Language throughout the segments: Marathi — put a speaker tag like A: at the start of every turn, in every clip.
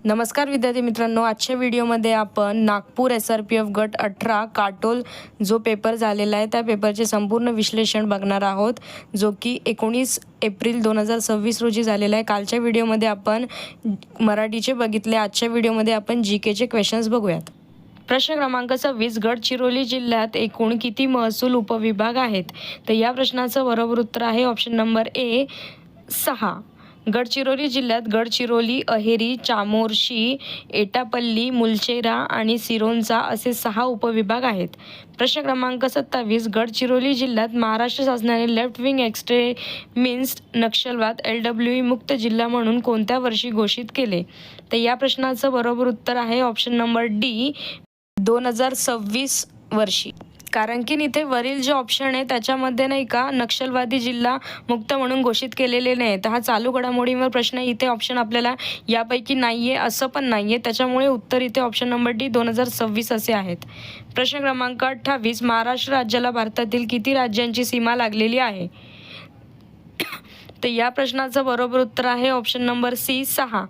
A: नमस्कार विद्यार्थी मित्रांनो, आजच्या व्हिडिओमध्ये आपण नागपूर SRPF गट 18 काटोल जो पेपर झालेला आहे त्या पेपरचे संपूर्ण विश्लेषण बघणार आहोत, जो की 19 एप्रिल 2026 रोजी झालेला आहे। कालच्या व्हिडिओमध्ये आपण मराठीचे बघितले, आजच्या व्हिडिओमध्ये आपण GKचे क्वेश्चन्स बघूयात। प्रश्न क्रमांक 26, गडचिरोली जिल्ह्यात एकूण किती महसूल उपविभाग आहेत? तर या प्रश्नाचं बरोबर उत्तर आहे ऑप्शन नंबर ए 6। गडचिरोली जिल्ह्यात गडचिरोली, अहेरी, चामोर्शी, एटापल्ली, मुलचेरा आणि सिरोंचा असे 6 उपविभाग आहेत। प्रश्न क्रमांक 27, गडचिरोली जिल्ह्यात महाराष्ट्र शासनाने लेफ्ट विंग एक्स्ट्रीमिस्ट नक्षलवाद LWE मुक्त जिल्हा म्हणून कोणत्या वर्षी घोषित केले? तर या प्रश्नाचं बरोबर उत्तर आहे ऑप्शन नंबर डी 2026 वर्षी। कारण की इथे वरील जे ऑप्शन आहे त्याच्यामध्ये नाही का नक्षलवादी जिल्हा मुक्त म्हणून घोषित केलेले नाही, तर हा चालू घडामोडींवर प्रश्न इथे ऑप्शन आपल्याला यापैकी नाही आहे असं पण नाही आहे, त्याच्यामुळे उत्तर इथे ऑप्शन नंबर डी 2026 असे आहेत। प्रश्न क्रमांक 28, महाराष्ट्र राज्याला भारतातील किती राज्यांची सीमा लागलेली आहे? तर या प्रश्नाचं बरोबर उत्तर आहे option number C 6।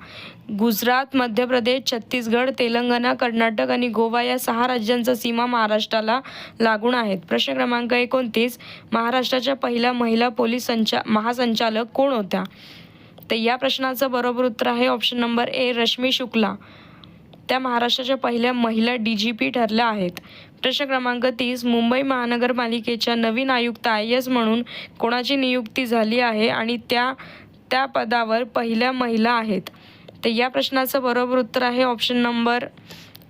A: Gujarat, Madhya Pradesh, Chhattisgarh, Telangana, Karnataka आणि गोवा या 6 राज्यांचा सीमा महाराष्ट्राला लागून आहेत। प्रश्न क्रमांक 29, महाराष्ट्राच्या पहिल्या महिला पोलीस महासंचालक कोण होत्या? तर या प्रश्नाचं बरोबर उत्तर आहे option number A Rashmi Shukla. त्या महाराष्ट्राच्या पहिल्या महिला DGP ठरल्या आहेत। प्रश्न क्रमांक 30, मुंबई महानगरपालिकेच्या नवीन आयुक्त IAS म्हणून कोणाची नियुक्ती झाली आहे आणि त्या पदावर पहिल्या महिला आहेत? तर या प्रश्नाचं बरोबर उत्तर आहे option number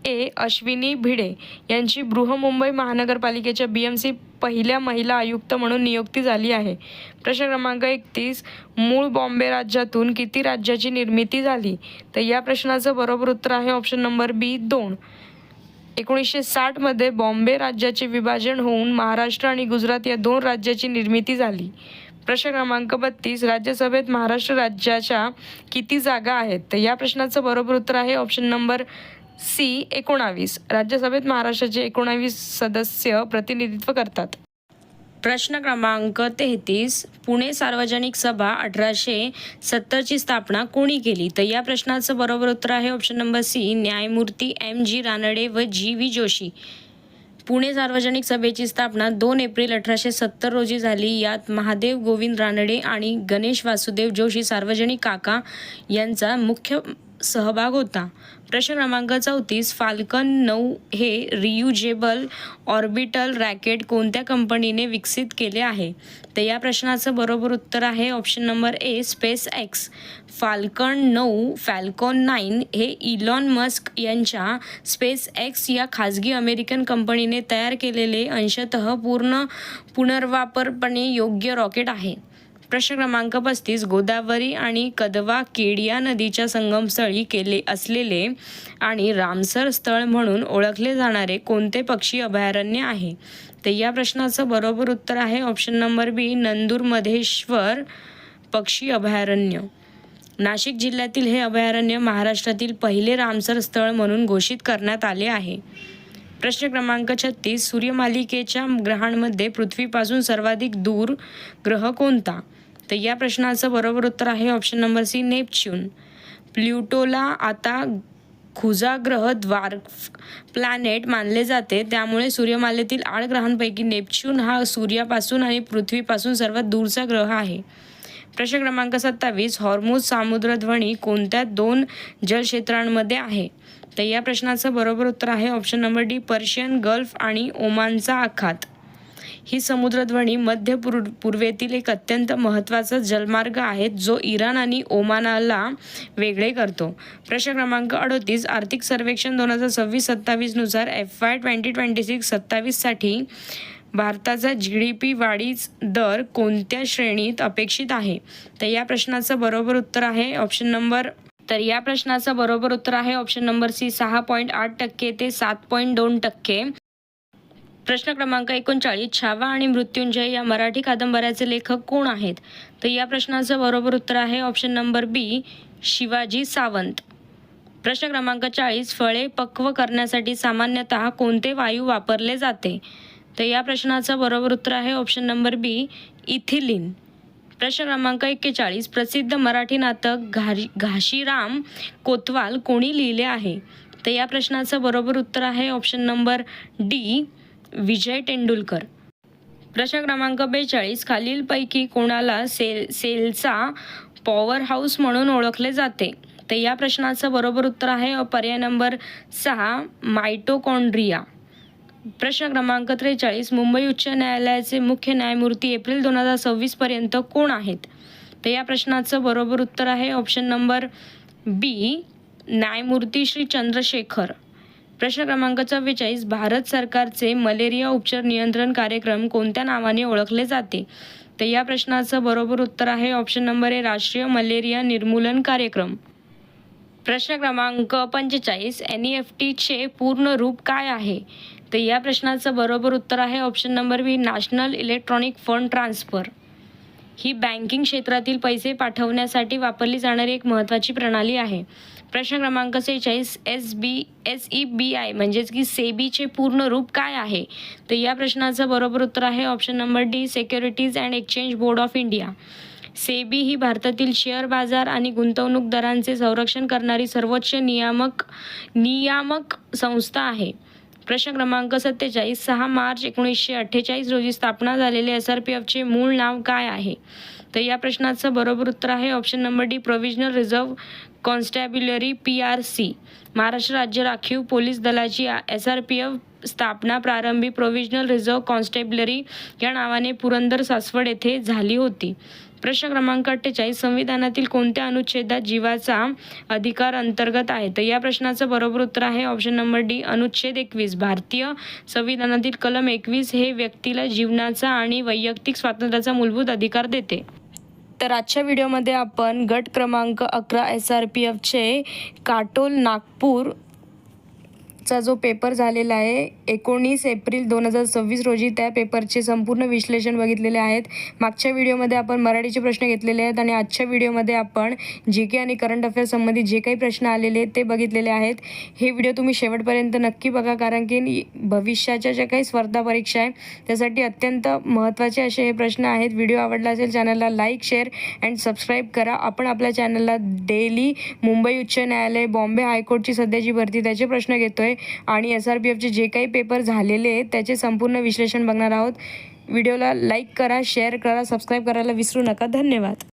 A: A Ashwini Bhide यांची बृहमुंबई महानगरपालिकेच्या BMC पहिल्या महिला आयुक्त म्हणून नियुक्ती झाली आहे। प्रश्न क्रमांक 31, मूळ बॉम्बे राज्यातून किती राज्याची निर्मिती झाली? तर या प्रश्नाचं बरोबर उत्तर आहे ऑप्शन नंबर बी 2। 1960 मध्ये बॉम्बे राज्याचे विभाजन होऊन महाराष्ट्र आणि गुजरात या 2 राज्याची निर्मिती झाली। प्रश्न क्रमांक 32, राज्यसभेत महाराष्ट्र राज्याच्या किती जागा आहेत? तर या प्रश्नाचं बरोबर उत्तर आहे ऑप्शन नंबर सी 19। राज्यसभेत महाराष्ट्राचे 19 सदस्य प्रतिनिधित्व करतात। प्रश्न क्रमांक 33, पुणे सार्वजनिक सभा 1870 ची स्थापना कोणी केली? तर या प्रश्नाचं बरोबर उत्तर आहे ऑप्शन नंबर सी न्यायमूर्ती MG रानडे व GV जोशी। पुणे सार्वजनिक सभेची स्थापना 2 एप्रिल 1870 रोजी झाली। यात महादेव गोविंद रानडे आणि गणेश वासुदेव जोशी सार्वजनिक काका यांचा मुख्य सहभाग होता। प्रश्न क्रमांक 34, फाल्कन 9 हे रियुजेबल ऑर्बिटल रॉकेट कोणत्या कंपनीने विकसित केले आहे? तर या प्रश्नाचं बरोबर उत्तर आहे option number A SpaceX। Falcon 9 हे इलॉन मस्क यांच्या SpaceX या खाजगी अमेरिकन कंपनीने तयार केलेले अंशतः पुनर्वापरपणे योग्य रॉकेट आहे। प्रश्न क्रमांक 35, गोदावरी आणि कदवा केडिया नदीच्या संगमस्थळी केले असलेले आणि रामसर स्थळ म्हणून ओळखले जाणारे कोणते पक्षी अभयारण्य आहे? तर या प्रश्नाचं बरोबर उत्तर आहे ऑप्शन नंबर बी नंदुरमधेश्वर पक्षी अभयारण्य। नाशिक जिल्ह्यातील हे अभयारण्य महाराष्ट्रातील पहिले रामसर स्थळ म्हणून घोषित करण्यात आले आहे। प्रश्न क्रमांक 36, सूर्यमालिकेच्या ग्रहांमध्ये पृथ्वीपासून सर्वाधिक दूर ग्रह कोणता? तर या प्रश्नाचं बरोबर उत्तर आहे ऑप्शन नंबर सी नेपच्यून। प्लुटोला आता खुजा ग्रह द्वार्फ प्लॅनेट मानले जाते, त्यामुळे सूर्यमालेतील 8 ग्रहांपैकी नेपच्यून हा सूर्यापासून आणि पृथ्वीपासून सर्वात दूरचा ग्रह आहे। प्रश्न क्रमांक 27, हॉर्मुझ सामुद्रधुनी कोणत्या 2 जलक्षेत्रांमध्ये आहे? तर या प्रश्नाचं बरोबर उत्तर आहे option number D Persian gulf आणि ओमानचा आखात। ही समुद्रधुनी मध्य पूर्वेतील एक अत्यंत महत्त्वाचा जलमार्ग आहे जो इराण आणि ओमानला वेगळे करतो। प्रश्न क्रमांक 38, आर्थिक सर्वेक्षण 2026-27 नुसार FY 2026-27 साठी भारताचा GDP वाढीच दर कोणत्या श्रेणीत अपेक्षित आहे? तर या प्रश्नाचं बरोबर उत्तर आहे ऑप्शन नंबर सी 6.8% ते 7.2%। प्रश्न क्रमांक 39, छावा आणि मृत्युंजय या मराठी कादंबऱ्याचे लेखक कोण आहेत? तर या प्रश्नाचं बरोबर उत्तर आहे ऑप्शन नंबर बी शिवाजी सावंत। प्रश्न क्रमांक 40, फळे पक्व करण्यासाठी सामान्यतः कोणते वायू वापरले जाते? तर या प्रश्नाचं बरोबर उत्तर आहे ऑप्शन नंबर बी इथिलीन। प्रश्न क्रमांक 41, प्रसिद्ध मराठी नाटक घाशीराम कोतवाल कोणी लिहिले आहे? तर या प्रश्नाचं बरोबर उत्तर आहे option number D, Vijay Tendulkar. प्रश्न क्रमांक 42, खालीलपैकी कोणाला सेलचा पॉवर हाऊस म्हणून ओळखले जाते? तर या प्रश्नाचं बरोबर उत्तर आहे पर्याय नंबर 6, मायटोकॉन्ड्रिया. प्रश्न क्रमांक 43, मुंबई उच्च न्यायालयाचे मुख्य न्यायमूर्ती एप्रिल 2026 पर्यंत कोण आहेत? तर या प्रश्नाचं बरोबर उत्तर आहे ऑप्शन नंबर बी, न्यायमूर्ती श्री चंद्रशेखर. प्रश्न क्रमांक 44, भारत सरकारचे मलेरिया उपचार नियंत्रण कार्यक्रम कोणत्या नावाने ओळखले जाते? तर या प्रश्नाचं बरोबर उत्तर आहे ऑप्शन नंबर ए, राष्ट्रीय मलेरिया निर्मूलन कार्यक्रम. प्रश्न क्रमांक 45, NEFTचे पूर्ण रूप काय आहे? तर या प्रश्नाचं बरोबर उत्तर आहे ऑप्शन नंबर बी, नॅशनल इलेक्ट्रॉनिक फंड ट्रान्सफर. ही बँकिंग क्षेत्रातील पैसे पाठवण्यासाठी वापरली जाणारी एक महत्त्वाची प्रणाली आहे. प्रश्न क्रमांक 46, SEBI म्हणजेच की सेबीचे पूर्ण रूप काय आहे? तर या प्रश्नाचं बरोबर उत्तर आहे option number D, securities and exchange board of India. SEBI ही भारतातील शेअर बाजार आणि गुंतवणूकदारांचे संरक्षण करणारी सर्वोच्च नियामक संस्था आहे. प्रश्न क्रमांक 47, 6 मार्च 1948 रोजी स्थापना झालेले SRPFचे मूळ नाव काय आहे? तर या प्रश्नाचं बरोबर उत्तर आहे option number D, provisional reserve constabulary PRC. Maharashtra राज्य राखीव पोलीस दलाची SRPF स्थापना प्रारंभी प्रोव्हिजनल रिझर्व्ह कॉन्स्टॅब्युलरी या नावाने पुरंदर सासवड येथे झाली होती. प्रश्न क्रमांक 48, संविधानातील कोणत्या अनुच्छेदात जीवाचा अधिकार अंतर्गत आहे? तर या प्रश्नाचं बरोबर उत्तर आहे ऑप्शन नंबर डी, अनुच्छेद 21. भारतीय संविधानातील कलम 21 हे व्यक्तीला जीवनाचा आणि वैयक्तिक स्वातंत्र्याचा मूलभूत अधिकार देते. तर आजच्या व्हिडिओमध्ये आपण गट क्रमांक 11 SRPFचे काटोल नागपूर चा जो पेपर झालेला आहे 19 एप्रिल 2026 रोजी, त्या पेपरचे संपूर्ण विश्लेषण बघितलेले आहेत. मागच्या व्हिडिओमध्ये आपण मराठीचे प्रश्न घेतलेले आहेत आणि आजच्या व्हिडिओमध्ये आपण GK आणि करंट अफेअर्स संबंधित जे काही प्रश्न आलेले ते बघितलेले आहेत. हे व्हिडिओ तुम्ही शेवटपर्यंत नक्की बघा, कारण की भविष्याच्या ज्या काही स्पर्धा परीक्षा आहे त्यासाठी अत्यंत महत्त्वाचे असे हे प्रश्न आहेत. व्हिडिओ आवडला असेल चॅनलला लाईक, शेअर अँड सबस्क्राईब करा. आपण आपल्या चॅनलला डेली मुंबई उच्च न्यायालय, बॉम्बे हायकोर्टची सध्याची भरती त्याचे प्रश्न घेतोय आणि SRPFचे जे काही पेपर झालेले आहेत त्याचे संपूर्ण विश्लेषण बघणार आहोत. व्हिडिओला लाईक करा, शेअर करा, सबस्क्राईब करायला विसरू नका. धन्यवाद.